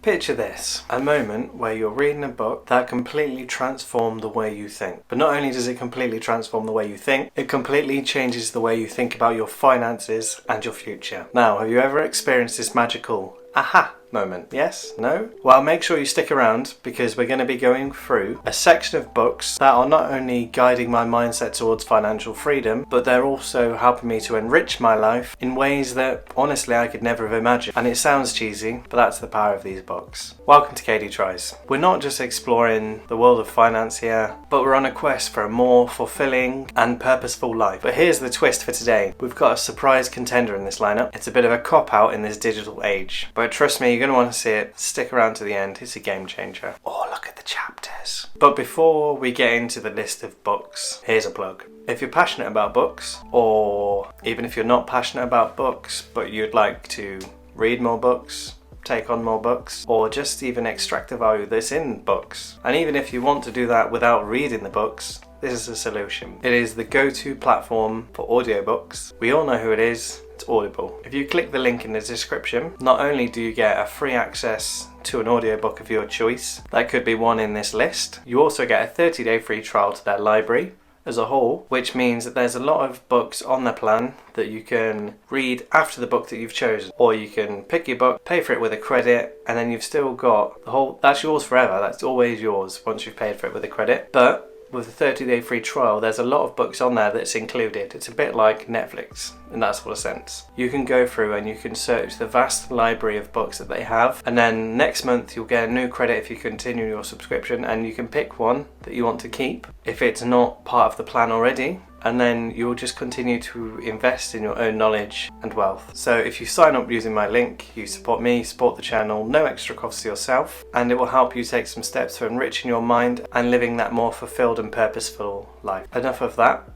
Picture this, a moment where you're reading a book that completely transformed the way you think. But not only does it completely transform the way you think, it completely changes the way you think about your finances and your future. Now, have you ever experienced this magical aha moment? Yes? No? Well, make sure you stick around because we're going to be going through a section of books that are not only guiding my mindset towards financial freedom, but they're also helping me to enrich my life in ways that honestly I could never have imagined. And it sounds cheesy, but that's the power of these books. Welcome to KD Tries. We're not just exploring the world of finance here, but we're on a quest for a more fulfilling and purposeful life. But here's the twist for today. We've got a surprise contender in this lineup. It's a bit of a cop-out in this digital age, but trust me, you're going to want to see it. Stick around to the end. It's a game changer. Oh, look at the chapters. But before we get into the list of books, here's a plug. If you're passionate about books, or even if you're not passionate about books, but you'd like to read more books, take on more books, or just even extract the value that's in books, and even if you want to do that without reading the books, this is a solution. It is the go-to platform for audiobooks. We all know who it is. It's Audible. If you click the link in the description, not only do you get a free access to an audiobook of your choice, that could be one in this list, you also get a 30-day free trial to their library as a whole, which means that there's a lot of books on the plan that you can read after the book that you've chosen, or you can pick your book, pay for it with a credit, and then you've still got the whole, that's yours forever, that's always yours once you've paid for it with a credit. But with the 30-day free trial, there's a lot of books on there that's included. It's a bit like Netflix in that sort of sense. You can go through and you can search the vast library of books that they have, and then next month you'll get a new credit if you continue your subscription, and you can pick one that you want to keep if it's not part of the plan already, and then you'll just continue to invest in your own knowledge and wealth. So if you sign up using my link, you support me, support the channel, no extra cost to yourself, and it will help you take some steps to enriching your mind and living that more fulfilled and purposeful life. Enough of that.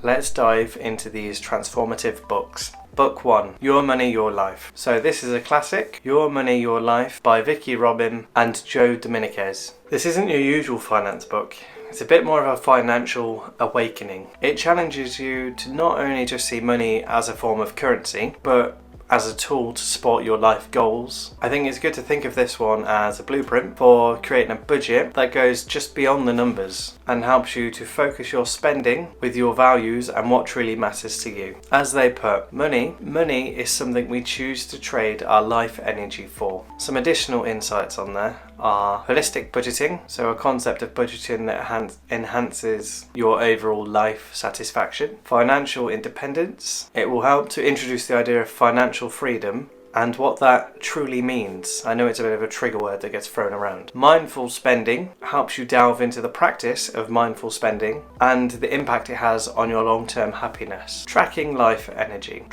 Let's dive into these transformative books. Book 1, Your Money, Your Life. So this is a classic, Your Money, Your Life by Vicki and Joe Dominguez. This isn't your usual finance book. It's a bit more of a financial awakening. It challenges you to not only just see money as a form of currency, but as a tool to support your life goals. I think it's good to think of this one as a blueprint for creating a budget that goes just beyond the numbers and helps you to focus your spending with your values and what truly matters to you. As they put, money is something we choose to trade our life energy for. Some additional insights on there are holistic budgeting, so a concept of budgeting that enhances your overall life satisfaction. Financial independence, it will help to introduce the idea of financial freedom and what that truly means. I know it's a bit of a trigger word that gets thrown around. Mindful spending helps you delve into the practice of mindful spending and the impact it has on your long-term happiness. Tracking life energy.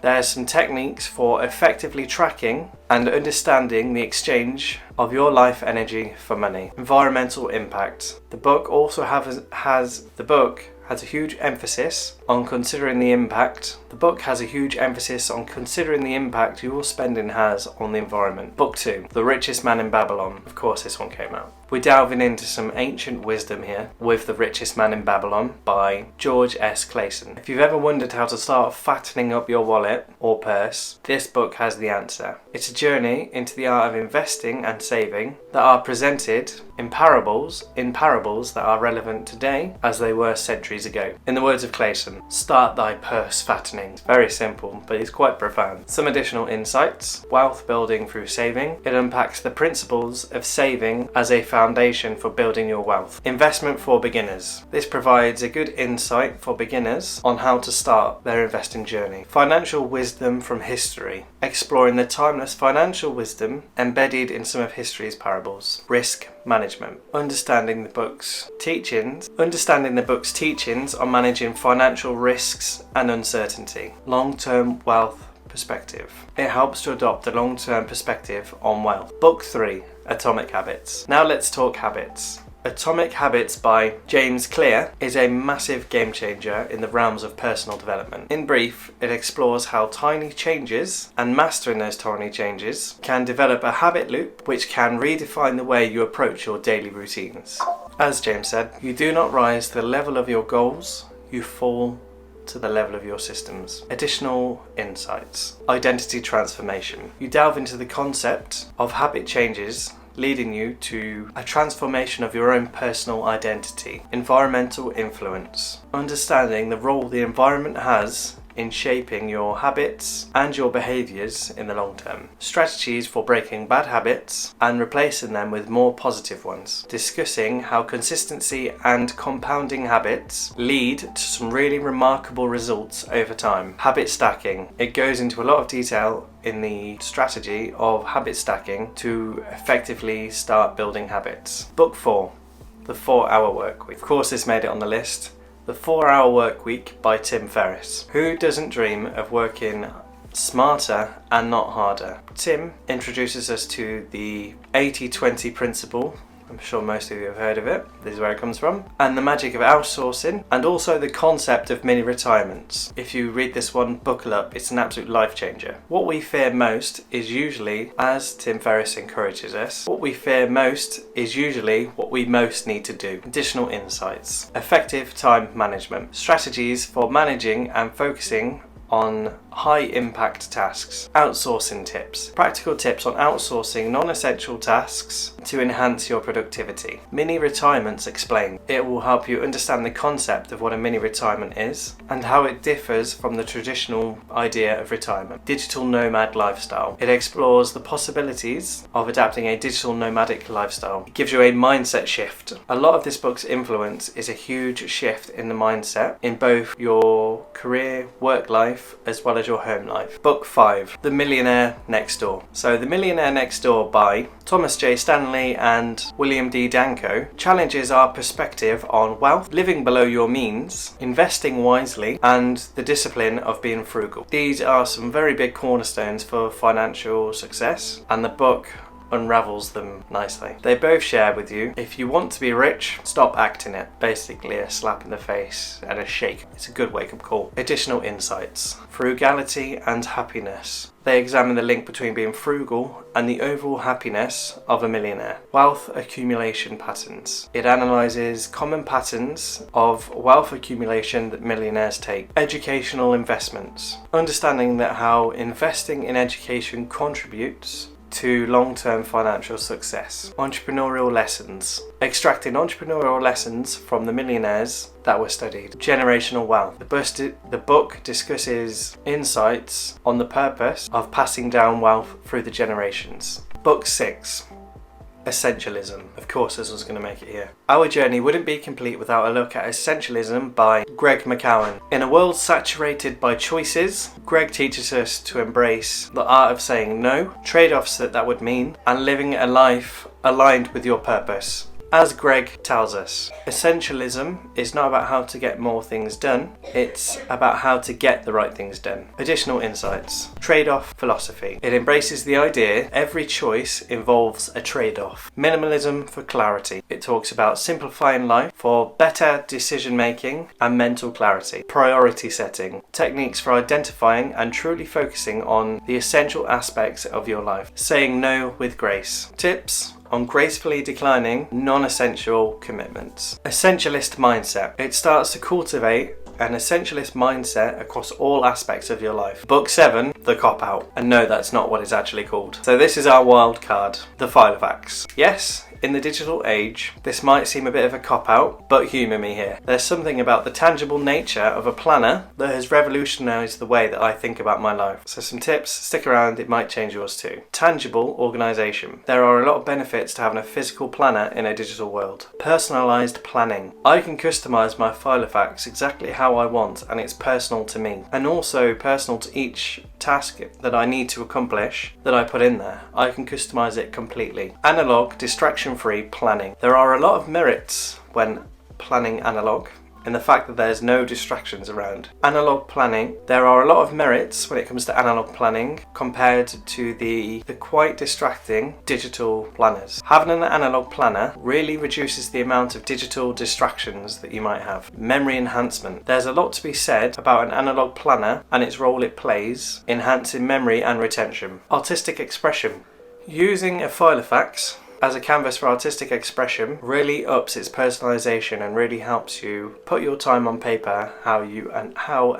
There's some techniques for effectively tracking and understanding the exchange of your life energy for money. Environmental impact. The book also has a huge emphasis on considering the impact. The book has a huge emphasis on considering the impact your spending has on the environment. Book 2, The Richest Man in Babylon. Of course, this one came out. We're delving into some ancient wisdom here with The Richest Man in Babylon by George S. Clason. If you've ever wondered how to start fattening up your wallet or purse, this book has the answer. It's a journey into the art of investing and saving that are presented in parables that are relevant today as they were centuries ago. In the words of Clason, start thy purse fattening. It's very simple, but it's quite profound. Some additional insights. Wealth building through saving. It unpacks the principles of saving as a foundation for building your wealth. Investment for beginners. This provides a good insight for beginners on how to start their investing journey. Financial wisdom from history. Exploring the timeless financial wisdom embedded in some of history's parables. Risk management. Understanding the book's teachings on managing financial risks and uncertainty. Long-term wealth perspective. It helps to adopt a long-term perspective on wealth. Book 3, Atomic Habits. Now let's talk habits. Atomic Habits by James Clear is a massive game changer in the realms of personal development. In brief, it explores how tiny changes and mastering those tiny changes can develop a habit loop which can redefine the way you approach your daily routines. As James said, you do not rise to the level of your goals, you fall to the level of your systems. Additional insights. Identity transformation. You delve into the concept of habit changes leading you to a transformation of your own personal identity. Environmental influence. Understanding the role the environment has in shaping your habits and your behaviours in the long term. Strategies for breaking bad habits and replacing them with more positive ones. Discussing how consistency and compounding habits lead to some really remarkable results over time. Habit stacking. It goes into a lot of detail in the strategy of habit stacking to effectively start building habits. Book 4, The 4-Hour Work Week. Of course, this made it on the list. The 4-Hour Work Week by Tim Ferriss. Who doesn't dream of working smarter and not harder? Tim introduces us to the 80-20 principle. I'm sure most of you have heard of it. This is where it comes from. And the magic of outsourcing, and also the concept of mini retirements. If you read this one, buckle up. It's an absolute life changer. What we fear most is usually, as Tim Ferriss encourages us, what we fear most is usually what we most need to do. Additional insights. Effective time management. Strategies for managing and focusing on high impact tasks. Outsourcing tips. Practical tips on outsourcing non-essential tasks to enhance your productivity. Mini retirements explained. It will help you understand the concept of what a mini retirement is and how it differs from the traditional idea of retirement. Digital nomad lifestyle. It explores the possibilities of adapting a digital nomadic lifestyle. It gives you a mindset shift. A lot of this book's influence is a huge shift in the mindset in both your career, work life, as well as your home life. Book 5, The Millionaire Next Door. So The Millionaire Next Door by Thomas J. Stanley and William D. Danko challenges our perspective on wealth, living below your means, investing wisely, and the discipline of being frugal. These are some very big cornerstones for financial success, and the book unravels them nicely. They both share with you, if you want to be rich, stop acting it. Basically a slap in the face and a shake. It's a good wake-up call. Additional insights. Frugality and happiness. They examine the link between being frugal and the overall happiness of a millionaire. Wealth accumulation patterns. It analyses common patterns of wealth accumulation that millionaires take. Educational investments. Understanding that how investing in education contributes to long-term financial success. Entrepreneurial lessons. Extracting entrepreneurial lessons from the millionaires that were studied. Generational wealth. The book discusses insights on the purpose of passing down wealth through the generations. Book 6. Essentialism. Of course, this was going to make it here. Our journey wouldn't be complete without a look at Essentialism by Greg McKeown. In a world saturated by choices, Greg teaches us to embrace the art of saying no, trade-offs that would mean, and living a life aligned with your purpose. As Greg tells us, essentialism is not about how to get more things done, it's about how to get the right things done. Additional insights. Trade-off philosophy. It embraces the idea every choice involves a trade-off. Minimalism for clarity. It talks about simplifying life for better decision making and mental clarity. Priority setting. Techniques for identifying and truly focusing on the essential aspects of your life. Saying no with grace. Tips on gracefully declining non-essential commitments. Essentialist mindset. It starts to cultivate an essentialist mindset across all aspects of your life. Book 7, The Cop-Out. And no, that's not what it's actually called. So this is our wild card, the Filofax. Yes, in the digital age, this might seem a bit of a cop-out, but humour me here. There's something about the tangible nature of a planner that has revolutionised the way that I think about my life. So some tips, stick around, it might change yours too. Tangible organisation. There are a lot of benefits to having a physical planner in a digital world. Personalised planning. I can customise my Filofax exactly how I want, and it's personal to me. And also personal to each task that I need to accomplish that I put in there. I can customise it completely. Analog, distraction-free planning. There are a lot of merits when planning analog in the fact that there's no distractions around. Analog planning, there are a lot of merits when it comes to analog planning compared to the quite distracting digital planners. Having an analog planner really reduces the amount of digital distractions that you might have. Memory enhancement. There's a lot to be said about an analog planner and its role it plays, enhancing memory and retention. Artistic expression. Using a Filofax as a canvas for artistic expression, really ups its personalization and really helps you put your time on paper how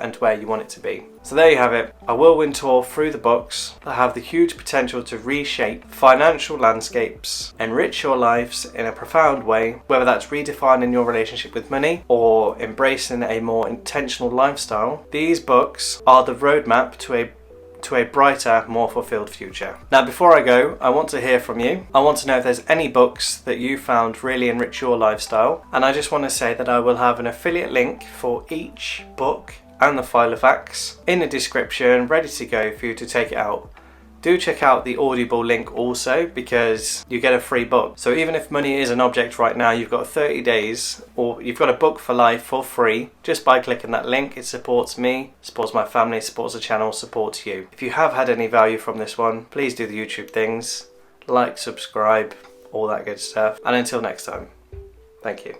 and where you want it to be. So there you have it, a whirlwind tour through the books that have the huge potential to reshape financial landscapes, enrich your lives in a profound way, whether that's redefining your relationship with money or embracing a more intentional lifestyle. These books are the roadmap to a brighter, more fulfilled future. Now before I go, I want to hear from you. I want to know if there's any books that you found really enrich your lifestyle, and I just want to say that I will have an affiliate link for each book and the file of facts in the description, ready to go for you to take it out. Do check out the Audible link also, because you get a free book. So even if money is an object right now, you've got 30 days, or you've got a book for life for free just by clicking that link. It supports me, supports my family, supports the channel, supports you. If you have had any value from this one, please do the YouTube things, like, subscribe, all that good stuff. And until next time, thank you.